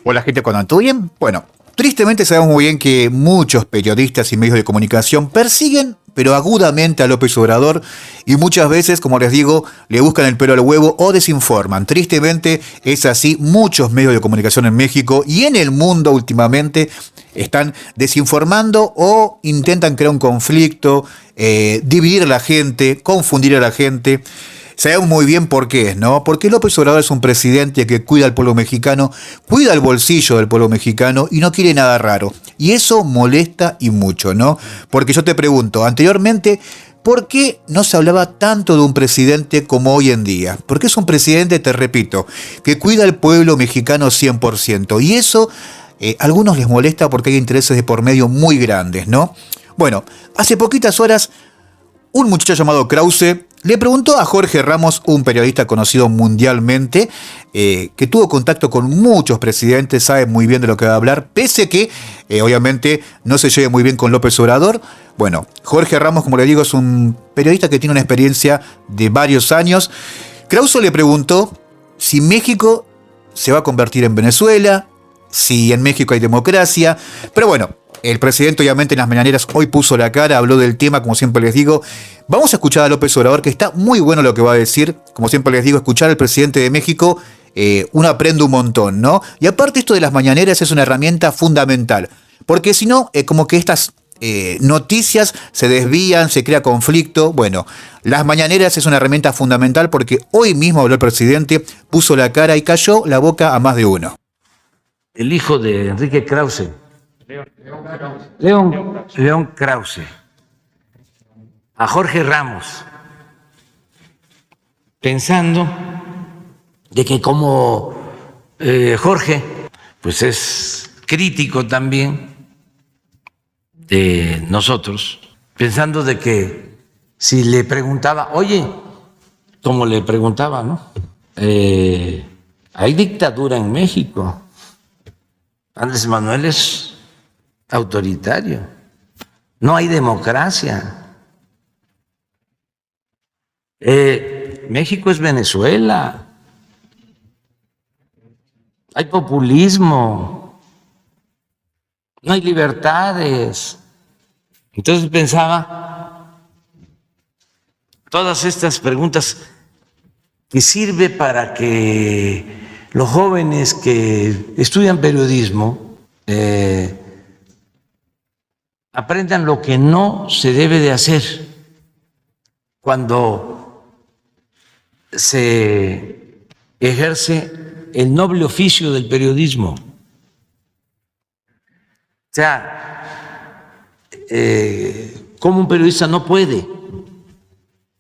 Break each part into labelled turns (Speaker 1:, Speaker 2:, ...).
Speaker 1: Hola gente, ¿cuando todo bien? Bueno, tristemente sabemos muy bien que muchos periodistas y medios de comunicación persiguen, pero agudamente a López Obrador y muchas veces, como les digo, le buscan el pelo al huevo o desinforman. Tristemente es así, muchos medios de comunicación en México y en el mundo últimamente están desinformando o intentan crear un conflicto, dividir a la gente, confundir a la gente. Sabemos muy bien por qué, ¿no? Porque López Obrador es un presidente que cuida al pueblo mexicano, cuida el bolsillo del pueblo mexicano y no quiere nada raro. Y eso molesta y mucho, ¿no? Porque yo te pregunto, anteriormente, ¿por qué no se hablaba tanto de un presidente como hoy en día? Porque es un presidente, te repito, que cuida al pueblo mexicano 100%. Y eso a algunos les molesta porque hay intereses de por medio muy grandes, ¿no? Bueno, hace poquitas horas un muchacho llamado Krause le preguntó a Jorge Ramos, un periodista conocido mundialmente, que tuvo contacto con muchos presidentes, sabe muy bien de lo que va a hablar, pese que obviamente no se lleve muy bien con López Obrador. Bueno, Jorge Ramos, como le digo, es un periodista que tiene una experiencia de varios años. Krause le preguntó si México se va a convertir en Venezuela, si en México hay democracia, pero bueno, el presidente obviamente en las mañaneras hoy puso la cara, habló del tema, como siempre les digo. Vamos a escuchar a López Obrador, que está muy bueno lo que va a decir. Como siempre les digo, escuchar al presidente de México, uno aprende un montón, ¿no? Y aparte esto de las mañaneras es una herramienta fundamental, porque si no, como que estas noticias se desvían, se crea conflicto. Bueno, las mañaneras es una herramienta fundamental porque hoy mismo habló el presidente, puso la cara y cayó la boca a más de uno.
Speaker 2: El hijo de Enrique Krause, León Krause, a Jorge Ramos, pensando de que como Jorge, pues es crítico también de nosotros, pensando de que si le preguntaba, oye, como le preguntaba, ¿no? Hay dictadura en México. Andrés Manuel es autoritario. No hay democracia. México es Venezuela. Hay populismo. No hay libertades. Entonces pensaba, todas estas preguntas que sirve para que los jóvenes que estudian periodismo aprendan lo que no se debe de hacer cuando se ejerce el noble oficio del periodismo. O sea, ¿cómo un periodista no puede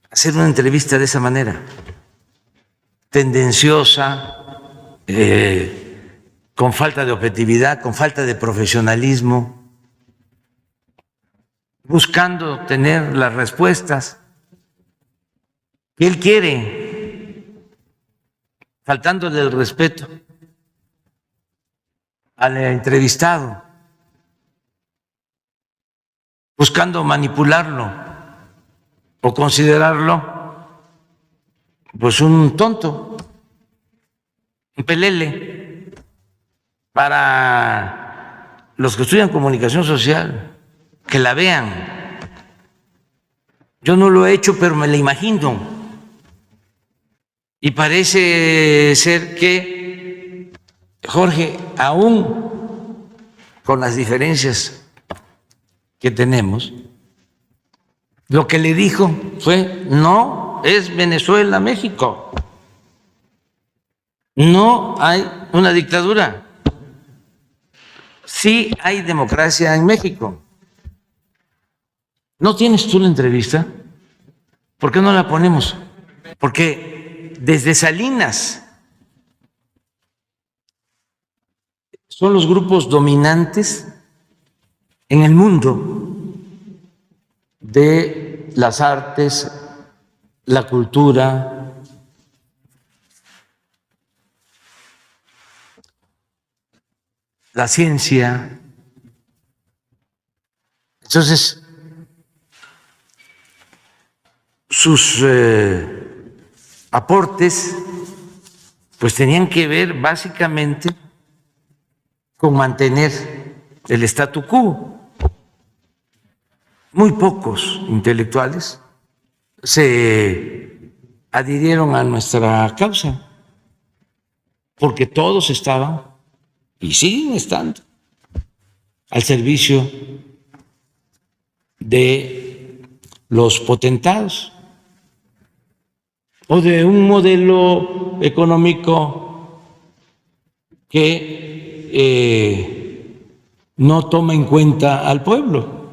Speaker 2: hacer una entrevista de esa manera? Tendenciosa, con falta de objetividad, con falta de profesionalismo, buscando tener las respuestas que él quiere, faltándole el respeto al entrevistado, buscando manipularlo o considerarlo pues un tonto, un pelele. Para los que estudian comunicación social, que la vean. Yo no lo he hecho, pero me la imagino. Y parece ser que Jorge, aún con las diferencias que tenemos, lo que le dijo fue: no es Venezuela, México. No hay una dictadura. Sí hay democracia en México. ¿No tienes tú la entrevista? ¿Por qué no la ponemos? Porque desde Salinas son los grupos dominantes en el mundo de las artes, la cultura, la ciencia. Entonces, sus aportes pues tenían que ver básicamente con mantener el statu quo. Muy pocos intelectuales se adhirieron a nuestra causa, porque todos estaban y siguen estando al servicio de los potentados o de un modelo económico que no toma en cuenta al pueblo,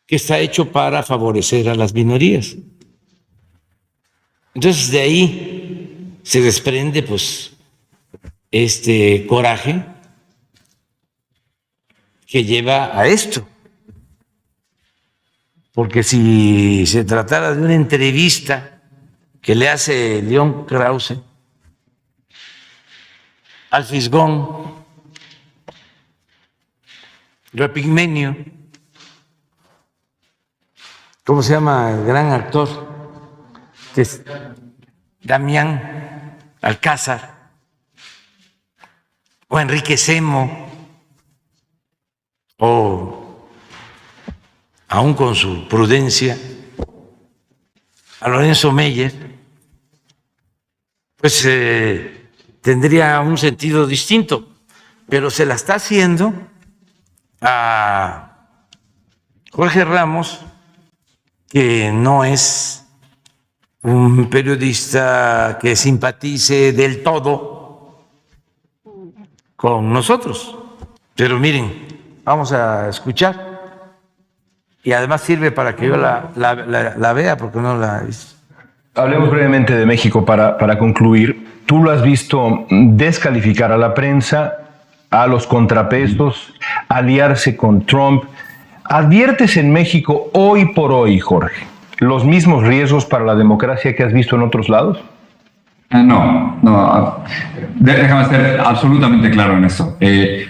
Speaker 2: que está hecho para favorecer a las minorías. Entonces de ahí se desprende pues este coraje que lleva a esto. Porque si se tratara de una entrevista que le hace León Krause al Fisgón, Rapigmenio, ¿cómo se llama el gran actor? Que es Damián Alcázar, o Enrique Semo, o aún con su prudencia, a Lorenzo Meyer, pues tendría un sentido distinto, pero se la está haciendo a Jorge Ramos, que no es un periodista que simpatice del todo con nosotros. Pero miren, vamos a escuchar, y además sirve para que yo la vea, porque no la he visto.
Speaker 3: Hablemos brevemente de México para concluir. Tú lo has visto descalificar a la prensa, a los contrapesos, aliarse con Trump. ¿Adviertes en México hoy por hoy, Jorge, los mismos riesgos para la democracia que has visto en otros lados?
Speaker 4: No. Déjame ser absolutamente claro en eso.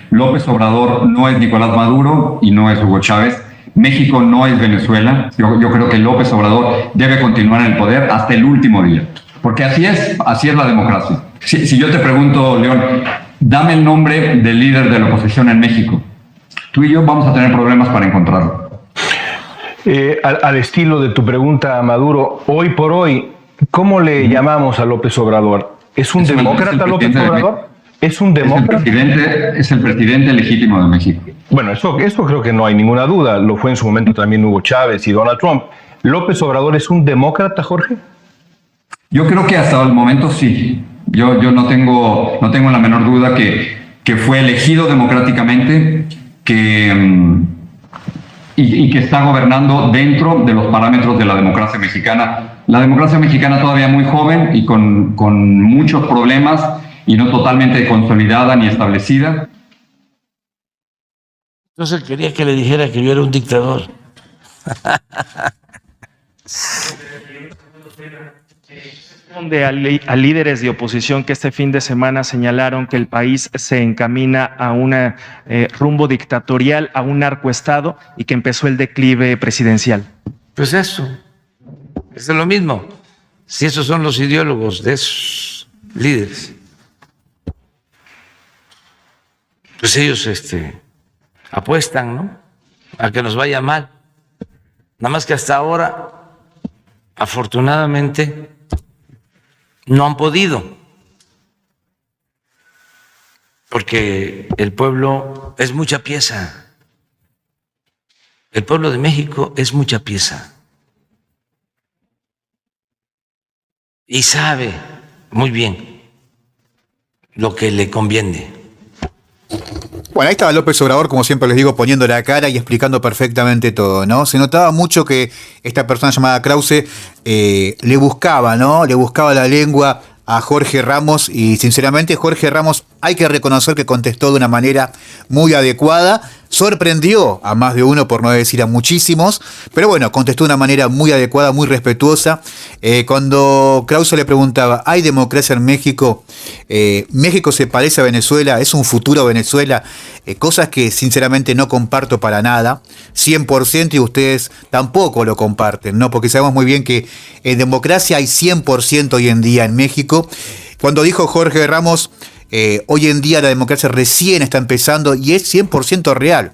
Speaker 4: López Obrador no es Nicolás Maduro y no es Hugo Chávez. México no es Venezuela. Yo creo que López Obrador debe continuar en el poder hasta el último día. Porque así es la democracia. Si yo te pregunto, León, dame el nombre del líder de la oposición en México, tú y yo vamos a tener problemas para encontrarlo.
Speaker 3: Al estilo de tu pregunta a Maduro, hoy por hoy, ¿cómo le llamamos a López Obrador? ¿Es un demócrata López Obrador? ¿Es un demócrata?
Speaker 4: Es el presidente legítimo de México.
Speaker 3: Bueno, eso creo que no hay ninguna duda. Lo fue en su momento también Hugo Chávez y Donald Trump. ¿López Obrador es un demócrata, Jorge?
Speaker 4: Yo creo que hasta el momento sí. Yo no tengo la menor duda que fue elegido democráticamente, y que está gobernando dentro de los parámetros de la democracia mexicana. La democracia mexicana todavía muy joven y con muchos problemas y no totalmente consolidada ni establecida.
Speaker 2: Entonces quería que le dijera que yo era un dictador.
Speaker 5: Responde a líderes de oposición que este fin de semana señalaron que el país se encamina a un rumbo dictatorial, a un narcoestado, y que empezó el declive presidencial.
Speaker 2: Pues eso es lo mismo. Si esos son los ideólogos de esos líderes, pues ellos apuestan, ¿no?, a que nos vaya mal. Nada más que hasta ahora, afortunadamente, no han podido, porque el pueblo es mucha pieza. El pueblo de México es mucha pieza y sabe muy bien lo que le conviene.
Speaker 1: Bueno, ahí estaba López Obrador, como siempre les digo, poniendo la cara y explicando perfectamente todo, ¿no? Se notaba mucho que esta persona llamada Krause le buscaba, ¿no? Le buscaba la lengua a Jorge Ramos, y sinceramente Jorge Ramos hay que reconocer que contestó de una manera muy adecuada. Sorprendió a más de uno, por no decir a muchísimos, pero bueno, contestó de una manera muy adecuada, muy respetuosa. Cuando Krause le preguntaba, ¿hay democracia en México? ¿México se parece a Venezuela? ¿Es un futuro Venezuela? Cosas que sinceramente no comparto para nada, 100%, y ustedes tampoco lo comparten, ¿no? Porque sabemos muy bien que en democracia hay 100% hoy en día en México. Cuando dijo Jorge Ramos, Hoy en día la democracia recién está empezando y es 100% real.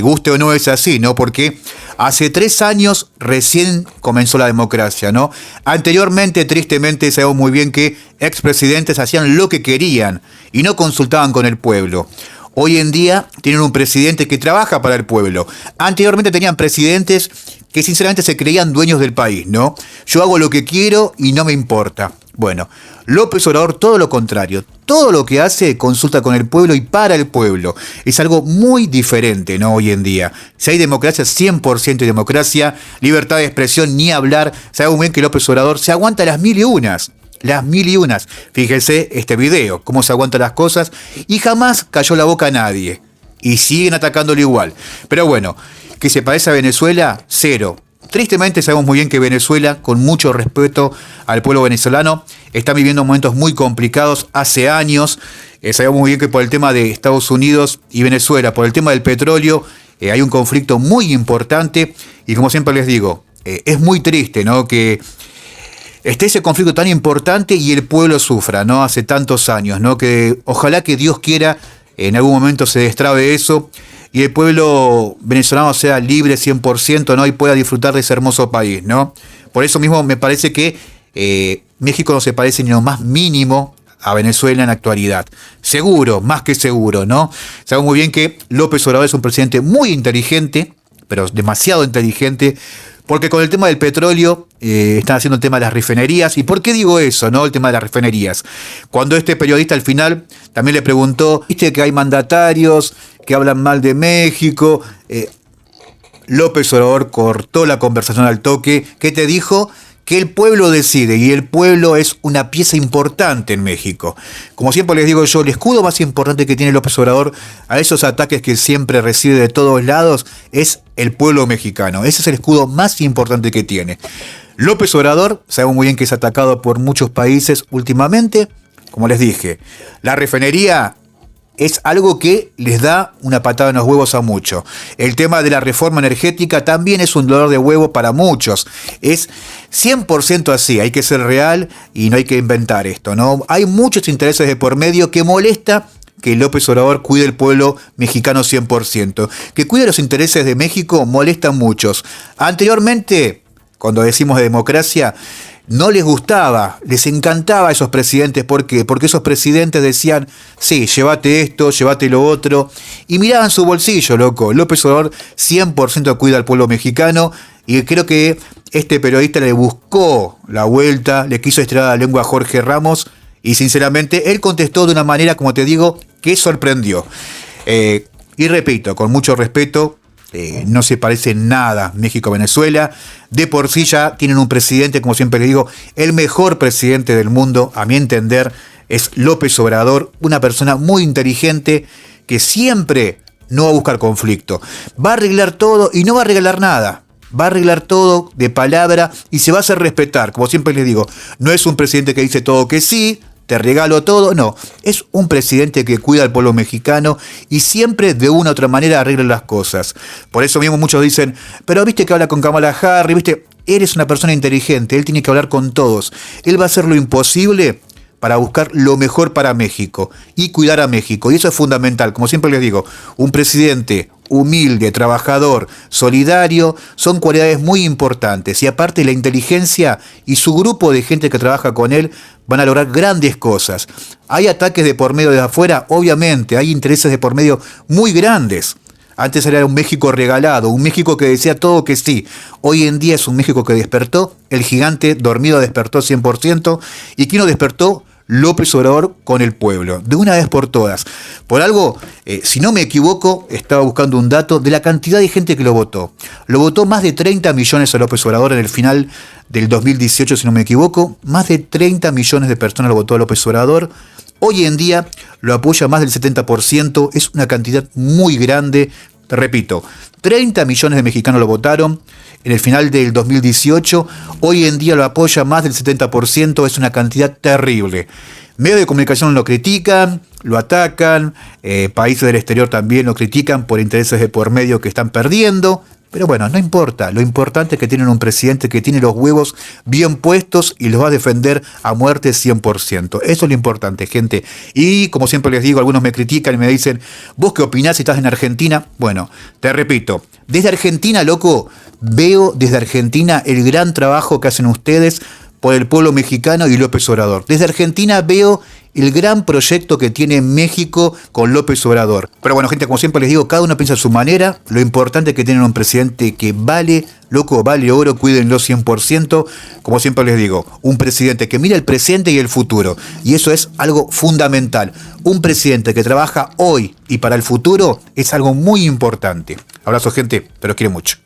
Speaker 1: Guste o no es así, ¿no? Porque hace 3 años recién comenzó la democracia, ¿no? Anteriormente, tristemente, sabemos muy bien que expresidentes hacían lo que querían y no consultaban con el pueblo. Hoy en día tienen un presidente que trabaja para el pueblo. Anteriormente tenían presidentes que sinceramente se creían dueños del país, ¿no? Yo hago lo que quiero y no me importa. Bueno, López Obrador todo lo contrario. Todo lo que hace consulta con el pueblo y para el pueblo. Es algo muy diferente, ¿no? Hoy en día. Si hay democracia, 100% democracia, libertad de expresión, ni hablar. Sabemos muy bien que López Obrador se aguanta las mil y unas. Las mil y unas. Fíjese este video, cómo se aguantan las cosas y jamás cayó la boca a nadie. Y siguen atacándolo igual. Pero bueno, ¿que se parece a Venezuela? Cero. Tristemente sabemos muy bien que Venezuela, con mucho respeto al pueblo venezolano, está viviendo momentos muy complicados hace años. Sabemos muy bien que por el tema de Estados Unidos y Venezuela, por el tema del petróleo, hay un conflicto muy importante. Y como siempre les digo, es muy triste, ¿no?, que esté ese conflicto tan importante y el pueblo sufra, ¿no? Hace tantos años, ¿no? Que ojalá que Dios quiera en algún momento se destrabe eso y el pueblo venezolano sea libre 100%, ¿no? Y pueda disfrutar de ese hermoso país, ¿no? Por eso mismo me parece que México no se parece ni lo más mínimo a Venezuela en la actualidad. Seguro, más que seguro, ¿no? Sabemos muy bien que López Obrador es un presidente muy inteligente, pero demasiado inteligente, porque con el tema del petróleo están haciendo el tema de las refinerías. ¿Y por qué digo eso, no? El tema de las refinerías. Cuando este periodista al final también le preguntó, viste que hay mandatarios que hablan mal de México. López Obrador cortó la conversación al toque. ¿Qué te dijo? Que el pueblo decide y el pueblo es una pieza importante en México. Como siempre les digo yo, el escudo más importante que tiene López Obrador a esos ataques que siempre recibe de todos lados es el pueblo mexicano. Ese es el escudo más importante que tiene. López Obrador, sabemos muy bien que es atacado por muchos países últimamente. Como les dije, la refinería es algo que les da una patada en los huevos a muchos. El tema de la reforma energética también es un dolor de huevo para muchos. Es 100% así, hay que ser real y no hay que inventar esto, ¿no? Hay muchos intereses de por medio que molesta que López Obrador cuide el pueblo mexicano 100%. Que cuide los intereses de México molesta a muchos. Anteriormente, cuando decimos de democracia, no les gustaba, les encantaba a esos presidentes. ¿Por qué? Porque esos presidentes decían, sí, llévate esto, llévate lo otro. Y miraban su bolsillo, loco. López Obrador 100% cuida al pueblo mexicano. Y creo que este periodista le buscó la vuelta, le quiso estirar la lengua a Jorge Ramos. Y sinceramente, él contestó de una manera, como te digo, que sorprendió. Y repito, con mucho respeto, no se parece en nada México-Venezuela. De por sí ya tienen un presidente, como siempre le digo, el mejor presidente del mundo, a mi entender, es López Obrador, una persona muy inteligente que siempre no va a buscar conflicto. Va a arreglar todo y no va a arreglar nada. Va a arreglar todo de palabra y se va a hacer respetar. Como siempre les digo, no es un presidente que dice todo que sí, te regalo todo, no. Es un presidente que cuida al pueblo mexicano y siempre de una u otra manera arregla las cosas. Por eso mismo muchos dicen, pero viste que habla con Kamala Harris, viste, él es una persona inteligente, él tiene que hablar con todos. Él va a hacer lo imposible para buscar lo mejor para México y cuidar a México. Y eso es fundamental. Como siempre les digo, un presidente humilde, trabajador, solidario, son cualidades muy importantes. Y aparte la inteligencia y su grupo de gente que trabaja con él van a lograr grandes cosas. ¿Hay ataques de por medio de afuera? Obviamente, hay intereses de por medio muy grandes. Antes era un México regalado, un México que decía todo que sí. Hoy en día es un México que despertó, el gigante dormido despertó 100%. ¿Y quién lo despertó? López Obrador con el pueblo, de una vez por todas. Por algo, si no me equivoco, estaba buscando un dato de la cantidad de gente que lo votó. Lo votó más de 30 millones a López Obrador en el final del 2018, si no me equivoco. Más de 30 millones de personas lo votó a López Obrador. Hoy en día lo apoya más del 70%, es una cantidad muy grande. Te repito, 30 millones de mexicanos lo votaron en el final del 2018, hoy en día lo apoya más del 70%, es una cantidad terrible. Medios de comunicación lo critican, lo atacan, países del exterior también lo critican por intereses de por medio que están perdiendo, Pero bueno, no importa. Lo importante es que tienen un presidente que tiene los huevos bien puestos y los va a defender a muerte 100%. Eso es lo importante, gente. Y como siempre les digo, algunos me critican y me dicen, ¿vos qué opinás si estás en Argentina? Bueno, te repito, desde Argentina, loco, veo desde Argentina el gran trabajo que hacen ustedes por el pueblo mexicano y López Obrador. Desde Argentina veo el gran proyecto que tiene México con López Obrador. Pero bueno, gente, como siempre les digo, cada uno piensa a su manera. Lo importante es que tienen un presidente que vale, loco, vale oro, cuídenlo 100%. Como siempre les digo, un presidente que mira el presente y el futuro. Y eso es algo fundamental. Un presidente que trabaja hoy y para el futuro es algo muy importante. Abrazo, gente, te los quiero mucho.